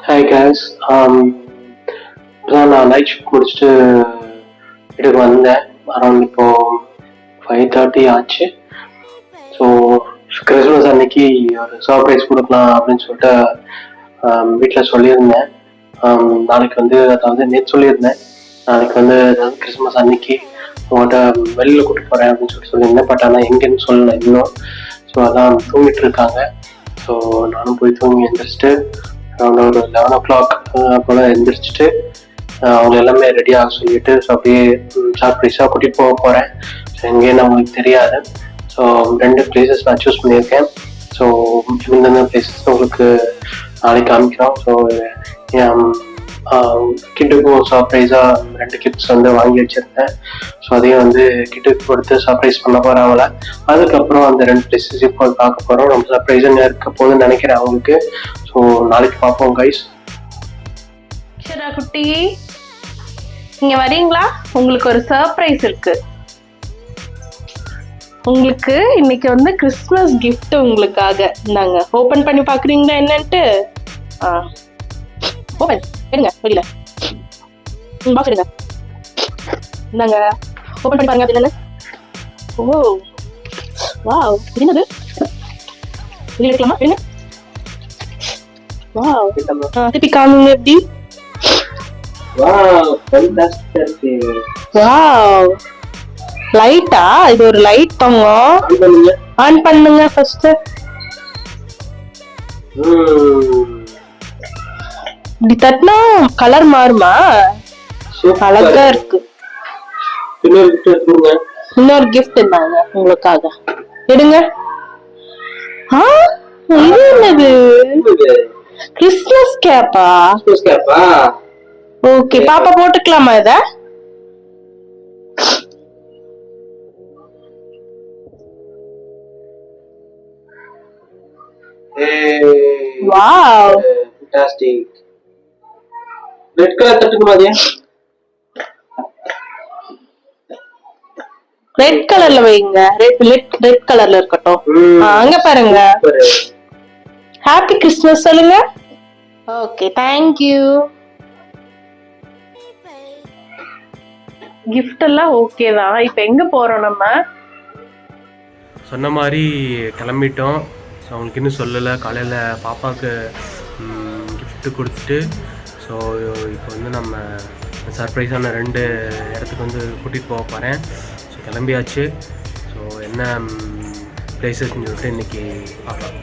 Hi guys. இப்போதான் நான் night shift முடிச்சுட்டு வீட்டுக்கு வந்தேன். அரௌண்ட் இப்போ 5:30 ஆச்சு. ஸோ கிறிஸ்மஸ் அன்னைக்கு ஒரு சர்ப்ரைஸ் கொடுக்கலாம் அப்படின்னு சொல்லிட்டு வீட்டில் சொல்லியிருந்தேன். நாளைக்கு வந்து அதாவது நேற்று சொல்லியிருந்தேன், நாளைக்கு வந்து அதாவது கிறிஸ்மஸ் அன்னைக்கு உங்கள்கிட்ட வெளியில் கூட்டிட்டு போகிறேன் அப்படின்னு சொல்லியிருந்தேன். பட் ஆனால் எங்கேன்னு சொல்லலை இன்னும். ஸோ அதான் தூங்கிட்டு இருக்காங்க. ஸோ நானும் போய் தூங்கி எந்திரிச்சிட்டு அரௌண்ட் ஒரு 11 o'clock போல் எந்திரிச்சிட்டு அவங்க எல்லாமே ரெடியாக சொல்லிட்டு ஸோ அப்படியே சர்ப்ரைஸாக கூட்டிகிட்டு போக போகிறேன். ஸோ எங்கேன்னு அவங்களுக்கு தெரியாது. ஸோ 2 பிளேசஸ் நான் சூஸ் பண்ணியிருக்கேன். ஸோ இந்தந்த பிளேசஸ் உங்களுக்கு நாளைக்கு காமிக்கிறோம். ஸோ கிட்டுக்கும் சர்ப்ரைஸாக 2 கிஃப்ட்ஸ் வந்து வாங்கி வச்சுருந்தேன். ஸோ அதையும் வந்து கிட்டுக்கு கொடுத்து சர்ப்ரைஸ் பண்ண போகிறாங்கள. அதுக்கப்புறம் அந்த 2 பிளேசஸ் இப்போ பார்க்க போகிறோம். ரொம்ப சர்ப்ரைஸாக இருக்க போகுதுன்னு நினைக்கிறேன் அவங்களுக்கு. ஸோ நாளைக்கு பார்ப்போம் கைஸ். குட்டி இங்க வரீங்களா? உங்களுக்கு ஒரு சர்ப்ரைஸ் இருக்கு. உங்களுக்கு இன்னைக்கு வந்து கிறிஸ்மஸ் கிஃப்ட் உங்களுக்காக. இந்தாங்க, ஓபன் பண்ணி பாக்குறீங்களா என்னன்ட்டு? ஓபன் எடுங்க, வெளியில பாக்ஸ் எடுங்க. இந்தாங்க, ஓபன் பண்ணி பாருங்க. அது என்னன்னு? ஓ வாவ், இது என்னது? வெளியில எடுக்கலாமா? எடுங்க. வாவ், திருப்பி காமிங்க. எப்படி? Wow, fantastic. வாவ், லைட்டா? இது ஒரு லைட் தங்கம். ஆன் பண்ணுங்க ஃபர்ஸ்ட். இப்படி தட்டினா கலர் மாறுமா? அழகா இருக்கு. இன்னொரு கிஃப்ட் இருந்தாங்க உங்களுக்காக. எடுங்க. இது என்னது? கிறிஸ்மஸ் கேப்பா? ஓகே, பாப்பா போட்டுக்கலாமா இத? Wow, fantastic. ரெட் கலர் தட்டுமா? அது ரெட் கலர்ல வைங்க. ரெட் கலர்ல இருக்கட்டும். அங்க பாருங்க. ஹாப்பி கிறிஸ்மஸ் சொல்லுங்க. Okay, thank you. கிஃப்ட் எல்லாம் ஓகே தான். இப்போ எங்க போறோம்? நம்ம சொன்ன மாதிரி கிளம்பிட்டோம். ஸோ அவங்களுக்கு இன்னும் சொல்லலை. காலையில் பாப்பாவுக்கு கிஃப்ட்டு கொடுத்துட்டு ஸோ இப்போ வந்து நம்ம சர்ப்ரைஸான 2 இடத்துக்கு வந்து கூட்டிகிட்டு போக போகிறேன். ஸோ கிளம்பியாச்சு. ஸோ என்ன பிளேசஸ்ன்னு சொல்லிட்டு இன்றைக்கி பார்க்கலாம்.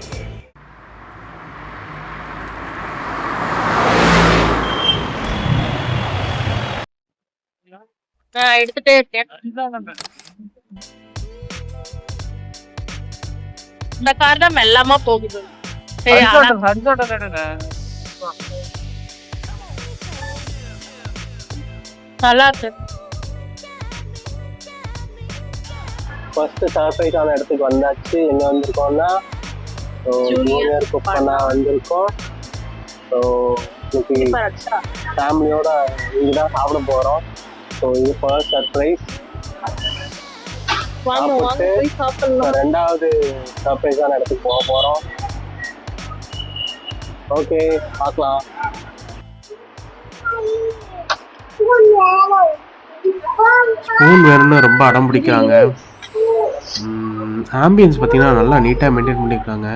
எடுத்துட்டே இருக்கேன். இந்த கார் தான் மெல்லமா போகுது. நல்லா இருக்கு. ஃபர்ஸ்ட் சர்ப்ரைஸான இடத்துக்கு வந்தாச்சு. எங்க வந்திருக்கோம்னா ஜூனியர் குப்பனா வந்திருக்கோம். ஸோ இன்னைக்கு ஃபேமிலியோட இங்கே தான் சாப்பிட போகிறோம். ஸோ இது ஃபர்ஸ்ட் சர்ப்ரைஸ். ரெண்டாவது சர்ப்ரைஸான இடத்துக்கு போக போகிறோம். ஓகே, பார்க்கலாம். ஸ்பூன் வேணும்னு ரொம்ப அடம் பிடிக்கிறாங்க. ஆம்பியன்ஸ் பார்த்தீங்கன்னா நல்லா நீட்டாக மெயின்டைன் பண்ணியிருக்காங்க.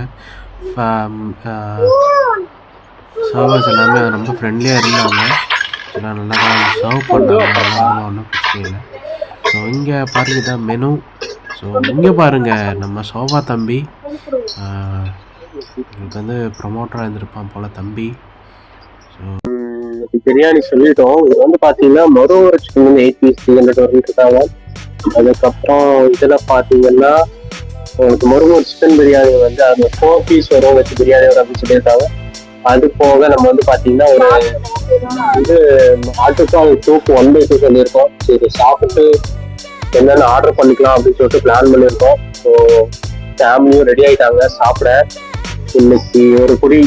சர்வர்ஸ் எல்லாமே ரொம்ப ஃப்ரெண்ட்லியாக இருந்தாங்க. எல்லாம் நல்லா தான் சர்வ் பண்ணாங்க. ஒன்றும் பிரச்சனை இல்லை. ஸோ இங்கே பாருங்க, தான் மெனு. ஸோ இங்கே பாருங்கள், நம்ம சோபா தம்பி உங்களுக்கு வந்து ப்ரொமோட்டராக இருந்திருப்பான் போல் தம்பி. ஸோ பிரியாணி சொல்லிட்டோம். இது வந்து பார்த்தீங்கன்னா மொரோவர் சிக்கன் வந்து 8 பீஸ் 300 இருக்காங்க. அதுக்கப்புறம் இதில் பார்த்தீங்கன்னா உங்களுக்கு மொரோவர் சிக்கன் பிரியாணி வந்து அது 4 பீஸ் வரும் வச்சு பிரியாணி வரும் அப்படின்னு சொல்லியிருக்காங்க. அது போக நம்ம வந்து பார்த்தீங்கன்னா ஒரு இது ஆட்டுக்கால் சூப் 1/2 சொல்லியிருக்கோம். சரி, சாப்பிட்டு என்னென்ன ஆர்டர் பண்ணிக்கலாம் அப்படின்னு சொல்லிட்டு பிளான் பண்ணியிருக்கோம். ஸோ ஃபேமிலியும் ரெடி ஆகிட்டாங்க சாப்பிட. இன்னைக்கு ஒரு குடி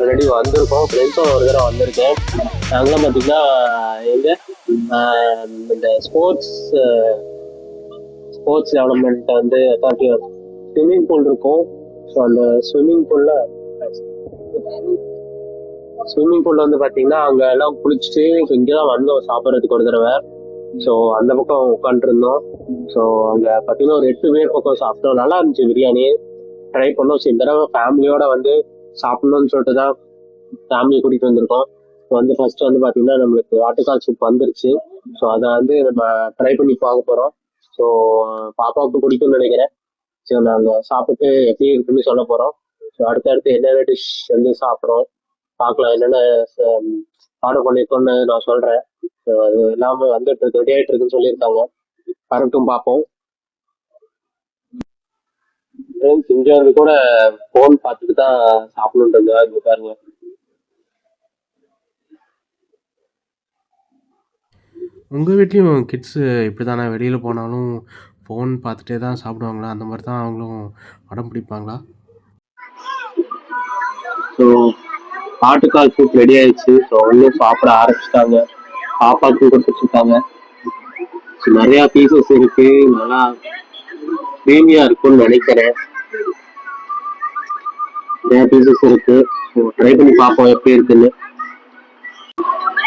ஆல்ரெடி வந்திருக்கோம். ஃப்ரெண்ட்ஸும் ஒரு தடவை வந்திருக்கேன். நாங்களாம் பார்த்தீங்கன்னா இந்த ஸ்போர்ட்ஸ் டெவலப்மெண்ட் வந்து அத்தாரிட்டி ஸ்விம்மிங் பூல் இருக்கும். ஸோ அந்த ஸ்விம்மிங் பூலில் ஸ்விம்மிங் பூல்ல வந்து பாத்தீங்கன்னா அங்க எல்லாம் குளிச்சுட்டு இங்கதான் வந்தோம் சாப்பிட்றதுக்கு ஒரு தடவை. ஸோ அந்த பக்கம் உட்காந்துருந்தோம். ஸோ அங்க பாத்தீங்கன்னா ஒரு 8 பேர் பக்கம் சாப்பிட்டோம். நல்லா இருந்துச்சு பிரியாணி. ட்ரை பண்ணோம். ஸோ இந்த தடவை ஃபேமிலியோட வந்து சாப்பிடணும்னு சொல்லிட்டு தான் ஃபேமிலி கூட்டிட்டு வந்திருக்கோம். வந்து ஃபர்ஸ்ட் வந்து பாத்தீங்கன்னா நம்மளுக்கு ஆட்டுக்கால் சூப் வந்துருச்சு. ஸோ அதை வந்து நம்ம ட்ரை பண்ணி பார்க்க போறோம். ஸோ பாப்பாவுக்கு பிடிக்கும்னு நினைக்கிறேன். ஸோ நாங்க சாப்பிட்டு எப்படி இருக்குன்னு சொல்ல போறோம். ஸோ அடுத்தடுத்து என்னென்ன டிஷ் வந்து சாப்பிட்றோம் பார்க்கலாம். என்னென்ன ஆர்டர் பண்ணிருக்கோம்னு நான் சொல்றேன். ஸோ அது எல்லாமே வந்துட்டு இருக்கு, ரெடி ஆயிட்டு இருக்குன்னு சொல்லியிருக்காங்க. கரெக்டும் பார்ப்போம். இங்க வந்து கூட போன் பார்த்துட்டு தான் சாப்பிடணுன்றது இங்க பாருங்க. உங்கள் வீட்லேயும் கிட்ஸு இப்படி தானே? வெளியில் போனாலும் ஃபோன் பார்த்துட்டே தான் சாப்பிடுவாங்களா? அந்த மாதிரி தான் அவங்களும் அடம் பிடிப்பாங்களா? ஸோ ஆட்டுக்கால் சூப் ரெடி ஆயிடுச்சு. ஸோ அவங்களும் சாப்பிட ஆரம்பிச்சிட்டாங்க. பாப்பாவுக்கும் கொடுத்துருக்காங்க. நிறைய பீசஸ் இருக்கு. நல்லா க்ரீமியா இருக்கும்னு நினைக்கிறேன். நிறைய பீசஸ் இருக்கு. ஸோ ட்ரை பண்ணி பார்ப்போம் எப்படி இருக்குன்னு.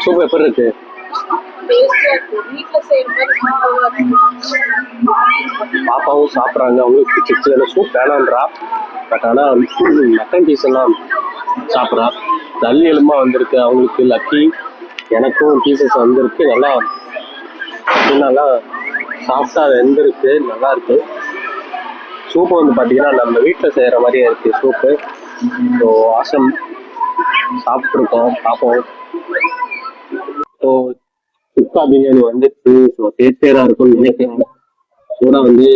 சூப் எப்படி இருக்கு? பாப்பாவும் சாப்பிட்றாங்க. அவங்களுக்கு பிடிச்சிருச்சு. சூப் வேணான்றா. பட் ஆனால் மட்டன் பீஸ் எல்லாம் சாப்பிட்றா. நல்ல எலும்பா வந்திருக்கு அவங்களுக்கு. லக்கி. எனக்கும் பீசஸ் வந்திருக்கு. நல்லா சாஃப்டா வெந்திருக்கு. நல்லா இருக்கு. சூப்பு வந்து பாத்தீங்கன்னா நம்ம வீட்டில் செய்யற மாதிரியே இருக்கு சூப்பு. ஸோ ஆசம் சாப்பிட்ருக்கோம். பார்ப்போம். ஸோ சுக்கா பிரியாணி வந்துட்டு ஸோ டேஸ்டியரா இருக்கும்னு நினைக்கிறேன். கூட வந்து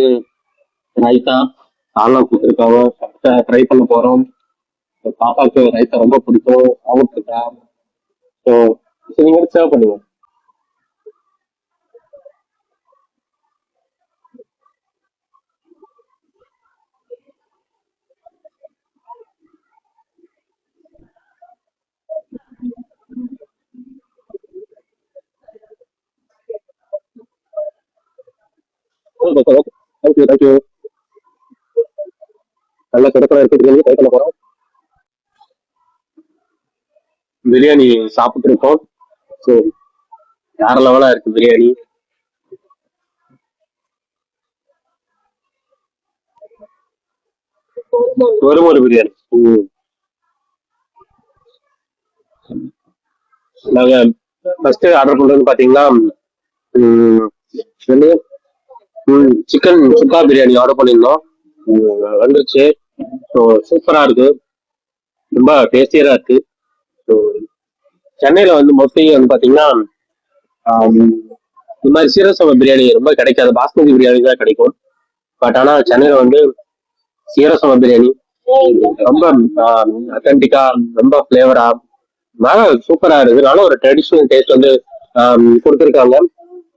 ரைத்தா சால்னா கொடுத்துருக்காங்க. ட்ரை பண்ண போறோம். பாப்பாவுக்கு ரைத்தா ரொம்ப பிடிக்கும். சாப்பிட்டுருக்கா. ஸோ நீங்க சர்வ் பண்ணுங்க. தேங்க்யூ. நல்ல கிடக்கிற இருக்கு பிரியாணி. ட்ரை பண்ண போறோம். பிரியாணி சாப்பிட்டு இருக்கோம். ஸோ வேற லெவலா இருக்கு பிரியாணி. ஒரு பிரியாணி. நாங்க ஃபர்ஸ்ட் ஆர்டர் பண்றது பாத்தீங்கன்னா சிக்கன் சுக்கா பிரியாணி ஆர்டர் பண்ணியிருந்தோம். வந்துருச்சு. ஸோ சூப்பரா இருக்கு. ரொம்ப டேஸ்டியரா இருக்கு. ஸோ சென்னையில வந்து மோஸ்ட்லி வந்து பாத்தீங்கன்னா இந்த மாதிரி சீரக பிரியாணி ரொம்ப கிடைக்காது. பாஸ்மதி பிரியாணி தான் கிடைக்கும். பட் ஆனா சென்னையில வந்து சீரக பிரியாணி ரொம்ப அத்தன்டிக்கா, ரொம்ப பிளேவரா, நல்லா சூப்பரா இருக்கு. நல்ல ஒரு ட்ரெடிஷனல் டேஸ்ட் வந்து கொடுத்துருக்காங்க.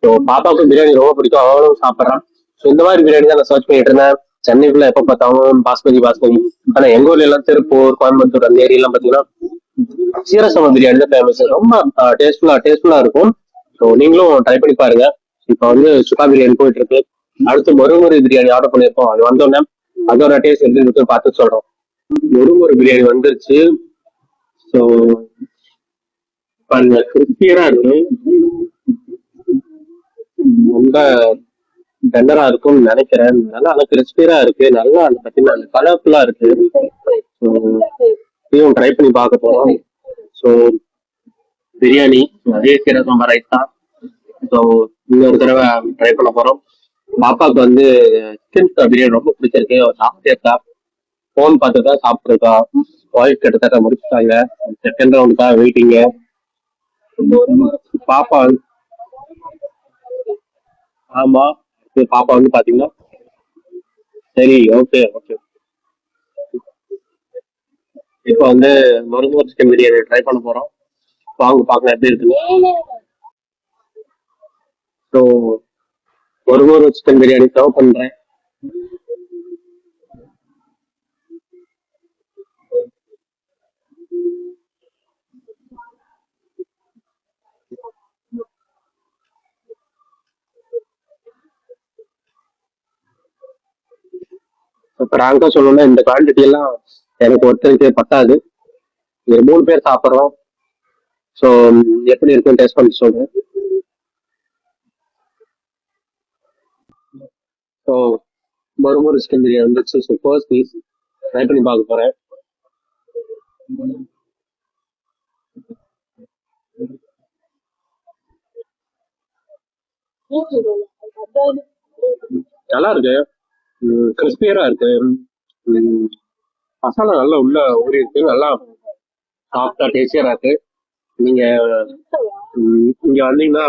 ஸோ பாப்பாவுக்கும் பிரியாணி ரொம்ப பிடிக்கும். அவங்களும் சாப்பிட்றான். ஸோ இந்த மாதிரி பிரியாணி தான் நான் சர்ச் பண்ணிட்டு இருந்தேன். சென்னைக்குள்ள எப்ப பார்த்தாலும் பாஸ்மதி. ஆனா எங்க ஊர்ல எல்லாம் திருப்பூர், கோயம்புத்தூர் அந்த ஏரியா எல்லாம் பாத்தீங்கன்னா சீரக பிரியாணி தான் ஃபேமஸ். ரொம்ப டேஸ்ட்ஃபுல்லா இருக்கும். ஸோ நீங்களும் ட்ரை பண்ணி பாருங்க. இப்ப வந்து சுக்கா பிரியாணி போயிட்டு இருக்கு. அடுத்து மொறுமுறை பிரியாணி ஆர்டர் பண்ணியிருக்கோம். அது வந்தோடனே அதோட டேஸ்ட் எப்படி இருக்கு பார்த்து சொல்றோம். மொறுமுறை பிரியாணி வந்துருச்சு. ஸோ பாருங்க, கிறிஸ்பியரா இருக்கு. ரொம்ப டெண்டரா இருக்கும்னு நினைக்கிறேன். நல்லா கிறிஸ்பியரா இருக்கு. நல்லா பாத்தீங்கன்னா கலர்ஃபுல்லா இருக்கு. இதையும் ட்ரை பண்ணி பார்க்க போறோம். ஸோ பிரியாணி அதே சீரகம் ரைஸ் தான். ஸோ இன்னொரு தடவை ட்ரை பண்ண போறோம். பாப்பாவுக்கு வந்து சிக்கன் பிரியாணி ரொம்ப பிடிச்சிருக்கு. சாப்பிட்டே இருக்கா. போன் பார்த்துட்டா சாப்பிட்டுருக்கா. வாய்ஸ் கிட்டத்தட்ட முடிச்சுட்டாங்க. செகண்ட் ரவுண்டுக்காக வெயிட்டிங்க. பாப்பா ஆமா. பாப்பா வந்து பாத்தீங்கன்னா சரி ஓகே. இப்போ வந்து மொறுமொறு சிக்கன் பிரியாணி ட்ரை பண்ண போறோம். வாங்க பார்க்கலாம் எப்படி இருக்கு. ஸோ மொறுமொறு சிக்கன் பிரியாணி சர்வ் பண்றேன். பிராங்கா சொல்லணும்னா இந்த குவான்டிட்டி எல்லாம் எனக்கு ஒருத்தருக்கு பத்தாது, ஒரு 3 பேர் சாப்பிட்றோம். ஸோ எப்படி இருக்குன்னு டேஸ்ட் பண்ணி சொல்றேன். ஸோ மொறுமொறு சிக்கன் பிரியாணி வந்துச்சு. ஸோ ஃபர்ஸ்ட் பீஸ் ட்ரை பண்ணி பார்க்க போறேன். நல்லா இருக்கு, கிறிஸ்பியரா இருக்கு, மசாலா நல்லா உள்ள ஊறி இருக்கு, நல்லா சாஃப்டா டேஸ்டியரா இருக்கு. நீங்க இங்க வந்தீங்கன்னா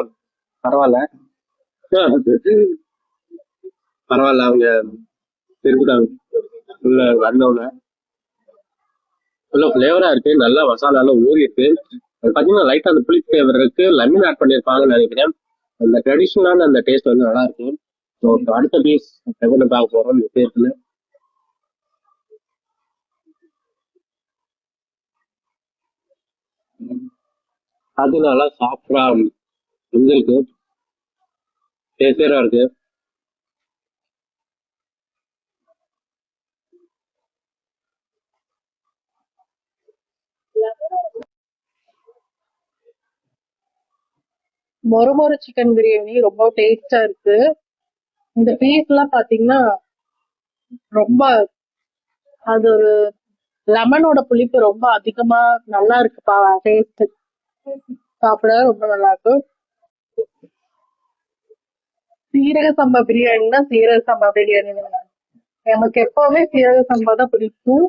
பரவாயில்ல, பரவாயில்ல, அவங்க இருக்குதாங்க உள்ள வந்தவங்க. உள்ள ஃபிளேவரா இருக்கு, நல்லா மசாலா எல்லாம் ஊறி இருக்கு. அது பாத்தீங்கன்னா லைட்டா அந்த புளி ஃபிளேவர் இருக்கு, லெமன் ஆட் பண்ணிருப்பாங்கன்னு நினைக்கிறேன். அந்த ட்ரெடிஷ்னலான அந்த டேஸ்ட் வந்து நல்லா இருக்கு. ஸோ அடுத்த பீஸ் எப்படி பார்க்க போறோம் இந்த பேருக்குன்னு. அது நல்லா சாஃப்டா இருக்கு, டேஸ்டியரா இருக்கு. மொறுமொறு சிக்கன் பிரியாணி ரொம்ப டேஸ்டா இருக்கு. இந்த பீஸ் எல்லாம் பாத்தீங்கன்னா ரொம்ப, அது ஒரு லெமனோட புளிப்பு ரொம்ப அதிகமா நல்லா இருக்குப்பா. டேஸ்ட் சாப்பிட ரொம்ப நல்லா இருக்கு. சீரக சம்பா பிரியாணினா சீரக சம்பா பிரியாணி நமக்கு எப்பவுமே சீரக சம்பா தான் பிடிக்கும்.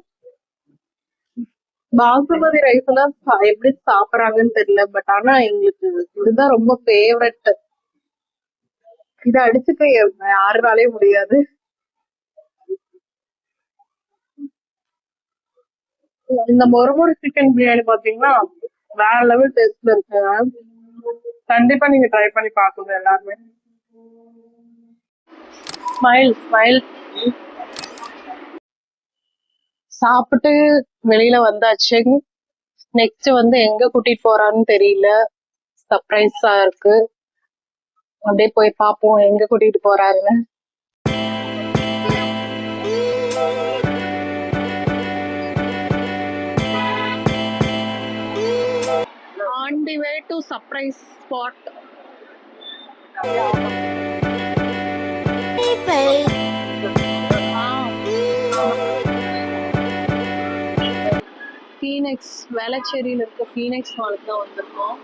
பாசுமதி ரைஸ் எல்லாம் எப்படி சாப்பிடுறாங்கன்னு தெரியல, பட் ஆனா எங்களுக்கு இதுதான் ரொம்ப ஃபேவரட். இதை அடிச்சுக்க யாருனாலே முடியாது. இந்த மொறுமொறு சிக்கன் பிரியாணி பாத்தீங்கன்னா வேற லெவல் டேஸ்ட்ல இருக்கு. கண்டிப்பா நீங்க ட்ரை பண்ணி பாக்குங்க எல்லாருமே. Smile smile. சாப்பிட்டு வெளியில வந்தாச்சு. நெக்ஸ்ட் வந்து எங்க கூட்டிட்டு போறான்னு தெரியல, சர்ப்ரைஸா இருக்கு. அப்படியே போய் பார்ப்போம் எங்க கூட்டிட்டு போறாருன்னு. On the way to surprise spot. Phoenix, வேளச்சேரியில இருக்க ஃபீனிக்ஸ் மாலுக்கு தான் வந்திருக்கோம்.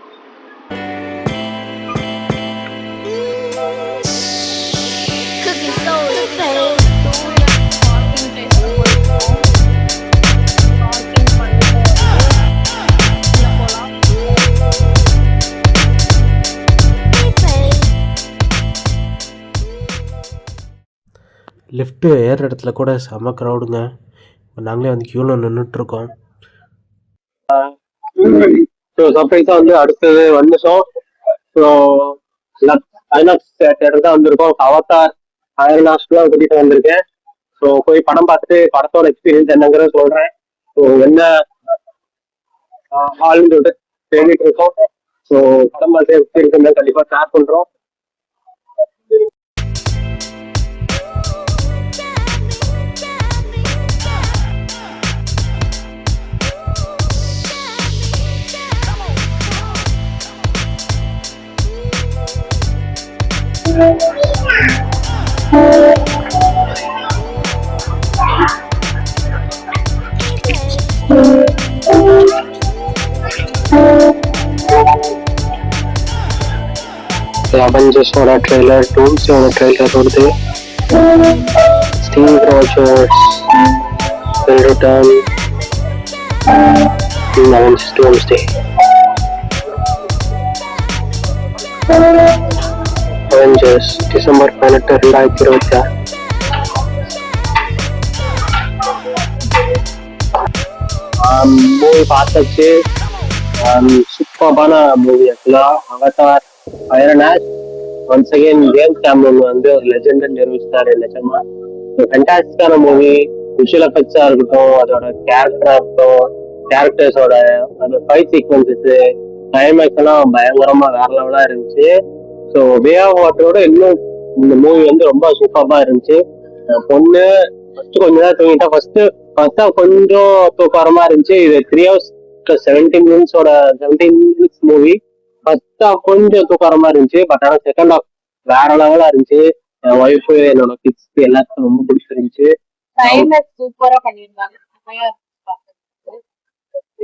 லிஃப்ட்டு ஏறுற இடத்துல கூட செம்ம க்ரௌடுங்க. நாங்களே வந்து க்யூவில் நின்றுட்டுருக்கோம். ஸோ சர்ப்ரைஸா வந்து அடுத்தது வந்துட்டோம். ஸோ ஐநாக்ஸ் தேட்டர் தான் வந்திருக்கோம். அவதார் ஐநாக்ஸ்லாம் கூட்டிட்டு வந்திருக்கேன். ஸோ போய் படம் பார்த்துட்டு படத்தோட எக்ஸ்பீரியன்ஸ் என்னங்கிறத சொல்றேன். ஸோ என்ன ஹால்னு சொல்லிட்டு தேடிட்டு இருக்கோம். ஸோ படம் பார்த்து எக்ஸ்பீரியன்ஸ் கண்டிப்பா ஷேர் பண்றோம். அவெஞ்சர்ஸோட ட்ரெய்லர், டூம்ஸோட ட்ரெய்லர் வருது. Steve Rogers will return in Avengers Doomsday. Avengers December 18, 2026. Movie பார்த்தாச்சு. சூப்பரான மூவி ஆக்சுவலா. அவதார் ஐரன் ஒன்ஸ் அகைன் ஜேம்ஸ் கேமரன் வந்து ஒரு லெஜெண்ட் நிரூபிச்சாரு. நிஜமா ஃபேண்டாஸ்டிக்கான மூவி. விஷுவல் எஃபெக்ட்ஸா இருக்கட்டும், அதோட கேரக்டரா இருக்கட்டும், கேரக்டர்ஸோட அந்த ஃபைட் சீக்வன்சஸ், கிளைமேக்ஸ் எல்லாம் பயங்கரமா வேற லெவலா இருந்துச்சு. ஸோ வே ஆஃப் வாட்டரோட இன்னும் இந்த மூவி வந்து ரொம்ப சூப்பரா இருந்துச்சு. பொண்ணு ஃபர்ஸ்ட் கொஞ்ச நேரம் தூங்கிட்டா, ஃபர்ஸ்ட் பார்த்தா கொஞ்சம் தூக்கரமா இருந்துச்சு. இது 3 hours 17 minutes மூவி. ஃபர்ஸ்ட் கொஞ்சம் தூக்கரமா இருந்துச்சு. பட் ஆனா செகண்ட் ஹாஃப் வேற லெவலா இருந்துச்சு. என் ஒய்ஃபு என்னோட கிட்ஸ் எல்லாத்துக்கும் ரொம்ப பிடிச்சிருந்துச்சு. சூப்பரா பண்ணிருந்தாங்க.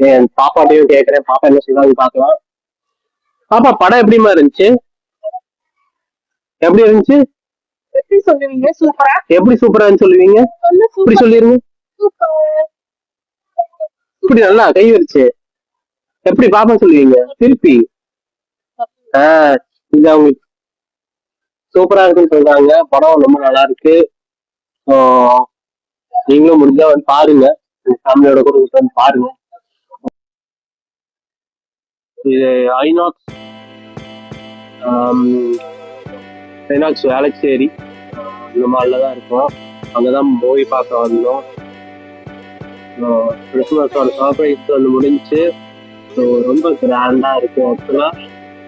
என் பாப்பாட்டையும் கேட்கறேன், பாப்பா என்ன சொல்றாங்க பாக்கலாம். பாப்பா படம் எப்படிமா இருந்துச்சு? எப்படி இருந்துச்சு? எப்படி சொல்லுவீங்க? சூப்பரா. எப்படி சூப்பரான்னு சொல்லுவீங்க? இப்படி சொல்லிருங்க. இப்படி நல்லா கை வச்சு எப்படி பாப்பா சொல்லுவீங்க திருப்பி? இது அவங்க சூப்பரா இருக்குன்னு சொல்றாங்க. படம் ரொம்ப நல்லா இருக்கு. நீங்களும் முடிஞ்சா வந்து பாருங்க, ஃபேமிலியோட கூட வந்து பாருங்க. இது ஐநாக்ஸ் வேளச்சேரி இந்த மாதிரில தான் இருக்கும். அங்கதான் மூவி பார்க்க வந்தோம். கிறிஸ்துமஸோட சர்ப்ரைஸ் வந்து முடிஞ்சு. ஸோ ரொம்ப கிராண்டா இருக்கும். ஆக்சுவலா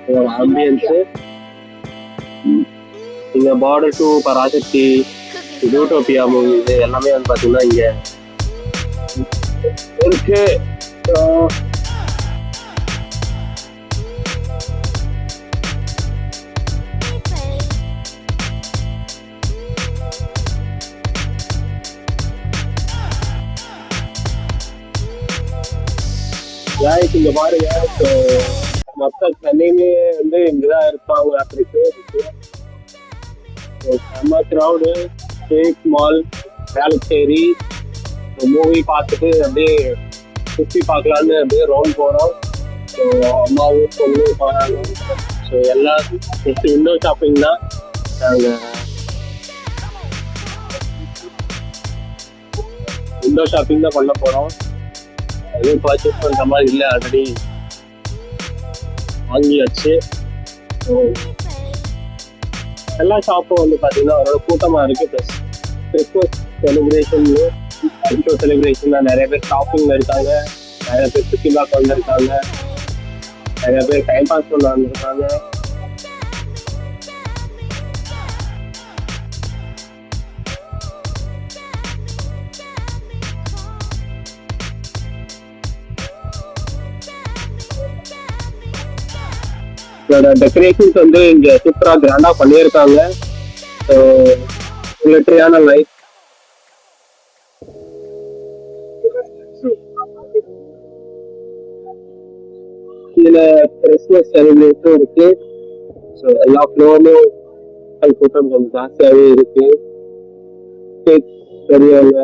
இதோட ஆம்பியன்ஸு இங்க பார்டர் டு பராசக்தி, ஜூட்டோபியா மூவி இது எல்லாமே வந்து பாத்தீங்கன்னா இங்க இருக்கு. இங்க பாருங்க, மொத்த சென்னையிலே வந்து இங்கதான் இருப்பாங்க. அப்படி செம்ம crowd. State mall, Velachery movie பார்த்துட்டு அப்படியே சுற்றி பார்க்கலான்னு அப்படியே ரவுண்ட் போகிறோம். ஸோ அம்மாவும் பொண்ணு போகிறாங்க. ஸோ எல்லாம் நெக்ஸ்ட் விண்டோ ஷாப்பிங் தான். நாங்கள் விண்டோ ஷாப்பிங் தான் பண்ண போகிறோம். எதுவும் பர்ச்சேஸ் பண்ணுற மாதிரி இல்லை, ஆல்ரெடி வாங்கியாச்சு. ஸோ எல்லா ஷாப்பும் வந்து பார்த்தீங்கன்னா அவரோட கூட்டமாக இருக்குது. ப்ளஸ் கிறிஸ்மஸ் செலிப்ரேஷன் நிறைய பேர் ஷாப்பிங்ல இருக்காங்க, நிறைய பேர் சுற்றி பார்க்க வந்திருக்காங்க, நிறைய பேர் டைம் பாஸ் பண்ண வந்திருக்காங்க. இதோட டெக்கரேஷன்ஸ் வந்து இங்க சூப்பரா கிராண்டா பண்ணியிருக்காங்க. மிலிட்டரியான லைட், இதுல கிறிஸ்மஸ் செலிப்ரேஷன் இருக்கு. ஸோ எல்லா ஃப்ளோர்லயும் கூட்டம் கொஞ்சம் ஜாஸ்தியாவே இருக்கு. பெரியவங்க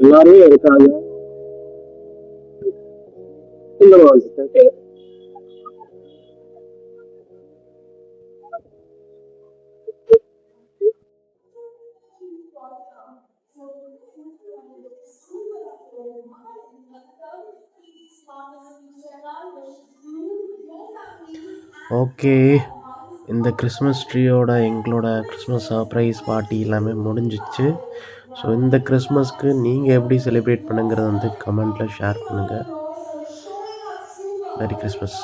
எல்லாருமே இருக்காங்க. ஓகே, இந்த கிறிஸ்மஸ் ட்ரீயோட எங்களோட கிறிஸ்மஸ் சர்ப்ரைஸ் பார்ட்டி எல்லாமே முடிஞ்சிச்சு. ஸோ இந்த கிறிஸ்மஸ்க்கு நீங்கள் எப்படி செலிப்ரேட் பண்ணுங்கிறத வந்து கமெண்ட்டில் ஷேர் பண்ணுங்கள். Merry Christmas.